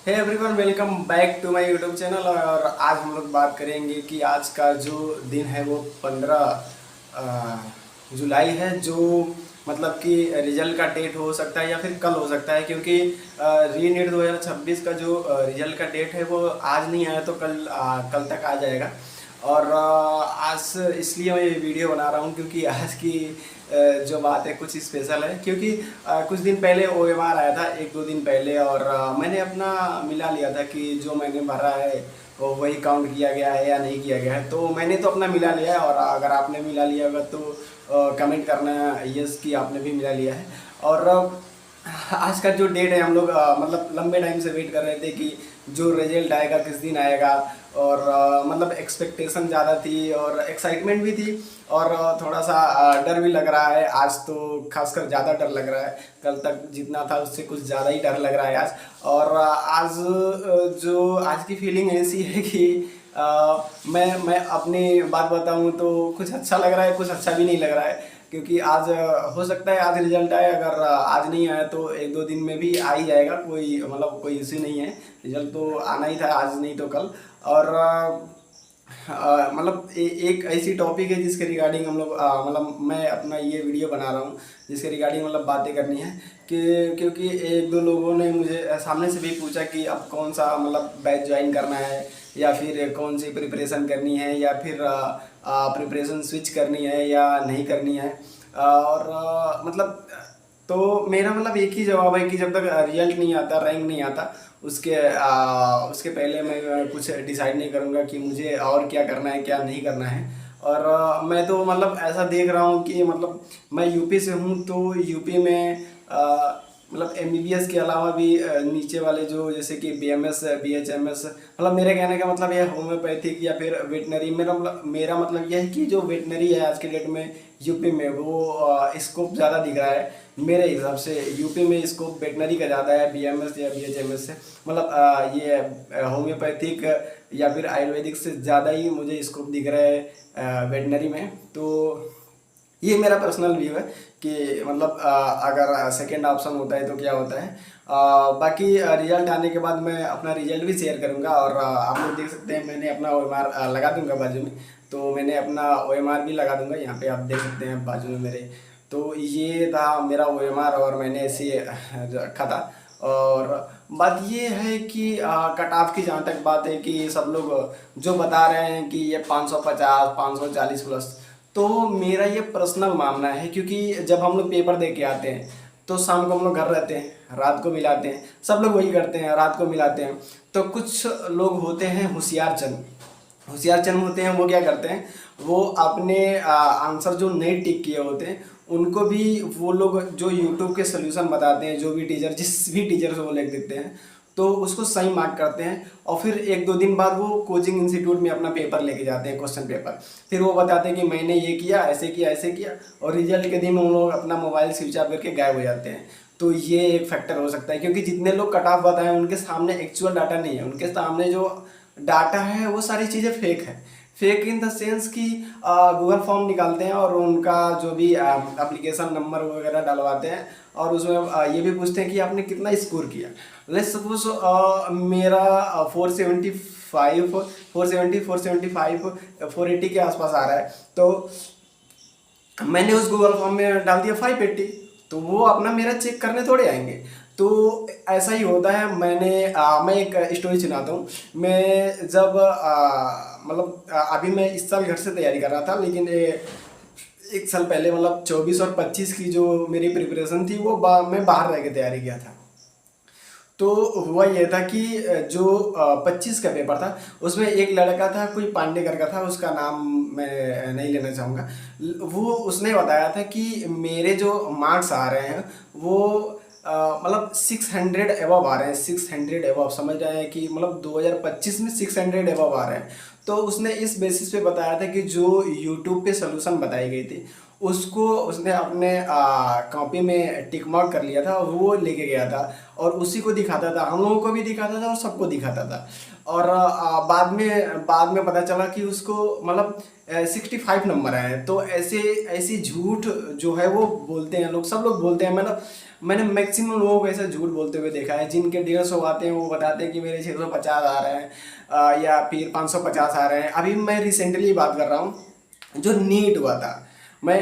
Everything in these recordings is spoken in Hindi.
Hey everyone, welcome back to my YouTube channel. और आज हम लोग बात करेंगे कि आज का जो दिन है वो 15 जुलाई है। जो मतलब कि रिजल्ट का डेट हो सकता है या फिर कल हो सकता है, क्योंकि री नीट 2026 का जो रिजल्ट का डेट है वो आज नहीं आया तो कल तक आ जाएगा। और आज इसलिए मैं ये वीडियो बना रहा हूँ क्योंकि आज की जो बात है कुछ स्पेशल है, क्योंकि कुछ दिन पहले OMR आया था, एक दो दिन पहले। और मैंने अपना मिला लिया था कि जो मैंने भरा है वो वही काउंट किया गया है या नहीं किया गया है। तो मैंने तो अपना मिला लिया है, और अगर आपने मिला लिया होगा तो कमेंट करना यस कि आपने भी मिला लिया है। और आज का जो डेट है, हम लोग मतलब लंबे टाइम से वेट कर रहे थे कि जो रिजल्ट आएगा किस दिन आएगा। और मतलब एक्सपेक्टेशन ज़्यादा थी और एक्साइटमेंट भी थी, और थोड़ा सा डर भी लग रहा है। आज तो खासकर ज़्यादा डर लग रहा है, कल तक जितना था उससे कुछ ज़्यादा ही डर लग रहा है आज। और आज जो आज की फीलिंग ऐसी है कि मैं अपनी बात बताऊं तो कुछ अच्छा लग रहा है, कुछ अच्छा भी नहीं लग रहा है। क्योंकि आज हो सकता है आज रिजल्ट आए, अगर आज नहीं आया तो एक दो दिन में भी आ ही जाएगा, कोई मतलब कोई इश्यू नहीं है। रिजल्ट तो आना ही था, आज नहीं तो कल। और मतलब एक ऐसी टॉपिक है जिसके रिगार्डिंग हम लोग मतलब मैं अपना ये वीडियो बना रहा हूँ, जिसके रिगार्डिंग मतलब बातें करनी है। कि क्योंकि एक दो लोगों ने मुझे सामने से भी पूछा कि अब कौन सा मतलब बैच ज्वाइन करना है, या फिर कौन सी प्रिपरेशन करनी है, या फिर प्रिपरेशन स्विच करनी है या नहीं करनी है। और मतलब तो मेरा मतलब एक ही जवाब है कि जब तक रिजल्ट नहीं आता, रैंक नहीं आता, उसके पहले मैं कुछ डिसाइड नहीं करूँगा कि मुझे और क्या करना है क्या नहीं करना है। और मैं तो मतलब ऐसा देख रहा हूँ कि मतलब मैं यूपी से हूँ, तो यूपी में मतलब MBBS के अलावा भी नीचे वाले जो जैसे कि BMS BHMS, मतलब मेरे कहने का मतलब यह होम्योपैथिक या फिर वेटनरी, मेरा मतलब यह है कि जो वेटनरी है आज के डेट में यूपी में वो स्कोप ज़्यादा दिख रहा है। मेरे हिसाब से यूपी में स्कोप वेटनरी का ज़्यादा है BMS या BHMS से। मतलब ये होम्योपैथिक या फिर आयुर्वेदिक से ज़्यादा ही मुझे स्कोप दिख रहा है वेटनरी में। तो ये मेरा पर्सनल व्यू है कि मतलब अगर सेकेंड ऑप्शन होता है तो क्या होता है। बाकी रिजल्ट आने के बाद मैं अपना रिजल्ट भी शेयर करूंगा। और आप लोग देख सकते हैं मैंने अपना OMR लगा दूंगा बाजू में। तो मैंने अपना OMR भी लगा दूंगा, यहाँ पे आप देख सकते हैं बाजू में मेरे। तो ये था मेरा OMR और मैंने ऐसे रखा था। और बात ये है कि कट ऑफ की जहाँ तक बात है कि सब लोग जो बता रहे हैं कि ये 550 540 प्लस, तो मेरा ये पर्सनल मानना है। क्योंकि जब हम लोग पेपर दे के आते हैं तो शाम को हम लोग घर रहते हैं, रात को मिलाते हैं, सब लोग वही करते हैं, रात को मिलाते हैं। तो कुछ लोग होते हैं होशियार चंद होते हैं, वो क्या करते हैं, वो अपने आंसर जो नहीं टिक किए होते हैं उनको भी वो लोग जो यूट्यूब के सोल्यूशन बताते हैं, जो भी टीचर जिस भी टीचर से वो लिख देते हैं, तो उसको सही मार्क करते हैं। और फिर एक दो दिन बाद वो कोचिंग इंस्टीट्यूट में अपना पेपर लेके जाते हैं, क्वेश्चन पेपर। फिर वो बताते हैं कि मैंने ये किया, ऐसे किया, ऐसे किया। और रिजल्ट के दिन उन लोग अपना मोबाइल स्विच ऑफ करके गायब हो जाते हैं। तो ये एक फैक्टर हो सकता है, क्योंकि जितने लोग कट ऑफ बताएं उनके सामने एक्चुअल डाटा नहीं है, उनके सामने जो डाटा है वो सारी चीज़ें फेक है। फेक इन द सेंस कि गूगल फॉर्म निकालते हैं और उनका जो भी एप्लीकेशन नंबर वगैरह डलवाते हैं, और उसमें ये भी पूछते हैं कि आपने कितना स्कोर किया। लेट्स सपोज मेरा 475 470 475 480 के आसपास आ रहा है। तो मैंने उस गूगल फॉर्म में डाल दिया 580, तो वो अपना मेरा चेक करने थोड़े आएंगे। तो ऐसा ही होता है। मैं एक स्टोरी सुनाता हूँ। मैं जब अभी मैं इस साल घर से तैयारी कर रहा था, लेकिन एक साल पहले मतलब 24 और 25 की जो मेरी प्रिपरेशन थी वो मैं बाहर रह के तैयारी किया था। तो हुआ ये था कि जो 25 का पेपर था उसमें एक लड़का था, कोई पांडे करका था, उसका नाम मैं नहीं लेना चाहूँगा। वो उसने बताया था कि मेरे जो मार्क्स आ रहे हैं वो मतलब 600 एबव आ रहे हैं, 600 एबव, समझ रहे हैं कि मतलब 2025 में 600 एबव आ रहे हैं। तो उसने इस बेसिस पे बताया था कि जो यूट्यूब पे सोल्यूशन बताई गई थी उसको उसने अपने कॉपी में टिक मार्क कर लिया था और वो लेके गया था और उसी को दिखाता था, हम लोगों को भी दिखाता था और सबको दिखाता था। और बाद में पता चला कि उसको मतलब 65 नंबर आए। तो ऐसी झूठ जो है वो बोलते हैं लोग, सब लोग बोलते हैं। मैंने मैक्सिमम लोगों को ऐसा झूठ बोलते हुए देखा है। जिनके 150 आते हैं वो बताते हैं कि मेरे 650 आ रहे हैं, या फिर 550 आ रहे हैं। अभी मैं रिसेंटली बात कर रहा हूँ जो नीट हुआ था। मैं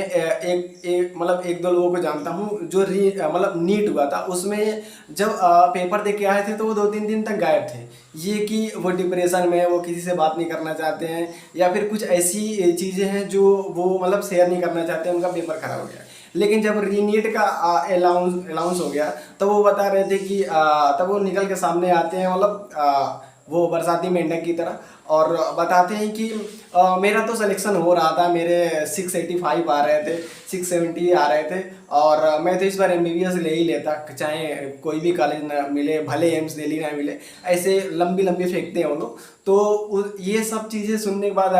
मतलब एक दो लोगों को जानता हूँ जो मतलब नीट हुआ था, उसमें जब पेपर दे के आए थे तो वो 2-3 दिन तक गायब थे। ये कि वो डिप्रेशन में है, वो किसी से बात नहीं करना चाहते हैं, या फिर कुछ ऐसी चीज़ें हैं जो वो मतलब शेयर नहीं करना चाहते, उनका पेपर खराब हो गया। लेकिन जब रीनीट का अलाउंस हो गया तो वो बता रहे थे कि तब वो निकल के सामने आते हैं, मतलब वो बरसाती मेंढक की तरह, और बताते हैं कि मेरा तो सिलेक्शन हो रहा था, मेरे 685 आ रहे थे, 670 आ रहे थे, और मैं तो इस बार MBBS ले ही लेता, चाहे कोई भी कॉलेज ना मिले, भले एम्स दिल्ली ना मिले। ऐसे लंबी लंबी फेंकते हैं वो लोग। तो ये सब चीज़ें सुनने के बाद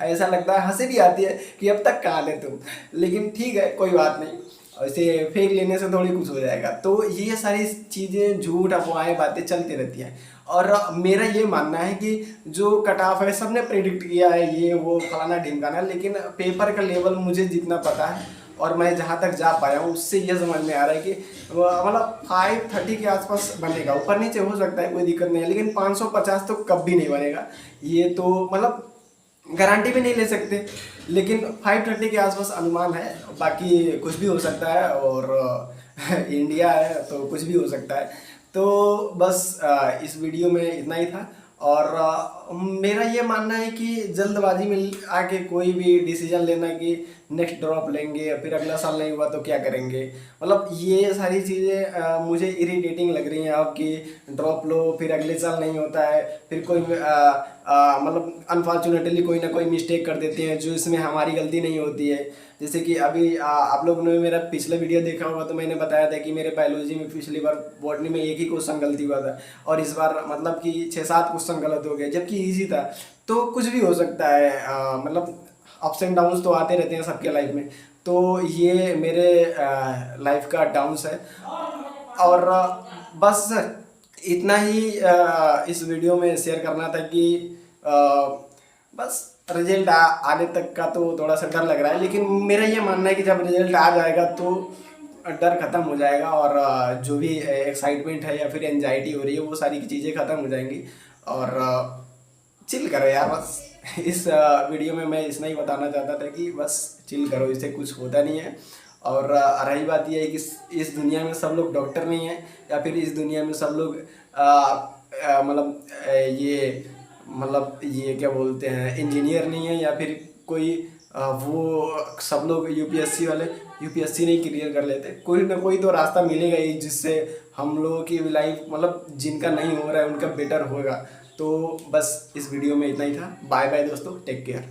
ऐसा लगता है, हंसी भी आती है कि अब तक कहाँ थे तुम। लेकिन ठीक है, कोई बात नहीं, ऐसे फेंक लेने से थोड़ी कुछ हो जाएगा। तो ये सारी चीज़ें, झूठ अफवाहें बातें चलती रहती हैं। और मेरा ये मानना है कि जो कट ऑफ है सबने प्रिडिक्ट किया है, ये वो फलाना ढिमकाना, लेकिन पेपर का लेवल मुझे जितना पता है और मैं जहाँ तक जा पाया हूँ उससे ये समझ में आ रहा है कि मतलब 530 के आसपास बनेगा। ऊपर नीचे हो सकता है, कोई दिक्कत नहीं है, लेकिन 550 तो कभी नहीं बनेगा। ये तो मतलब गारंटी भी नहीं ले सकते, लेकिन 530 के आसपास अनुमान है। बाकी कुछ भी हो सकता है, और इंडिया है तो कुछ भी हो सकता है। तो बस इस वीडियो में इतना ही था। और मेरा ये मानना है कि जल्दबाजी में आके कोई भी डिसीजन लेना कि नेक्स्ट ड्रॉप लेंगे या फिर अगला साल नहीं हुआ तो क्या करेंगे, मतलब ये सारी चीज़ें मुझे इरिटेटिंग लग रही हैं अब। कि ड्रॉप लो, फिर अगले साल नहीं होता है, फिर कोई मतलब अनफॉर्चुनेटली कोई ना कोई मिस्टेक कर देते हैं जो इसमें हमारी गलती नहीं होती है। जैसे कि अभी आप लोगों ने मेरा पिछला वीडियो देखा होगा तो मैंने बताया था कि मेरे बायोलॉजी में पिछली बार बॉटनी में एक ही क्वेश्चन गलती हुआ था, और इस बार मतलब कि 6-7 क्वेश्चन गलत हो गए, जबकि ईजी था। तो कुछ भी हो सकता है, मतलब अप्स एंड डाउन्स तो आते रहते हैं सबके लाइफ में। तो ये मेरे लाइफ का डाउन्स है। और बस इतना ही इस वीडियो में शेयर करना था कि बस रिजल्ट आने तक का तो थोड़ा सा डर लग रहा है, लेकिन मेरा ये मानना है कि जब रिजल्ट आ जाएगा तो डर खत्म हो जाएगा, और जो भी एक्साइटमेंट है या फिर एंजाइटी हो रही है वो सारी चीज़ें खत्म हो जाएंगी। और चिल करो यार, बस इस वीडियो में मैं इतना ही बताना चाहता था कि बस चिल करो, इससे कुछ होता नहीं है। और रही बात यह है कि इस दुनिया में सब लोग डॉक्टर नहीं हैं, या फिर इस दुनिया में सब लोग मतलब ये क्या बोलते हैं, इंजीनियर नहीं है, या फिर कोई वो सब लोग यूपीएससी वाले यूपीएससी नहीं क्लियर कर लेते। कोई ना कोई तो रास्ता मिलेगा ही जिससे हम लोगों की लाइफ, मतलब जिनका नहीं हो रहा है उनका बेटर होगा। तो बस इस वीडियो में इतना ही था। बाय बाय दोस्तों, टेक केयर।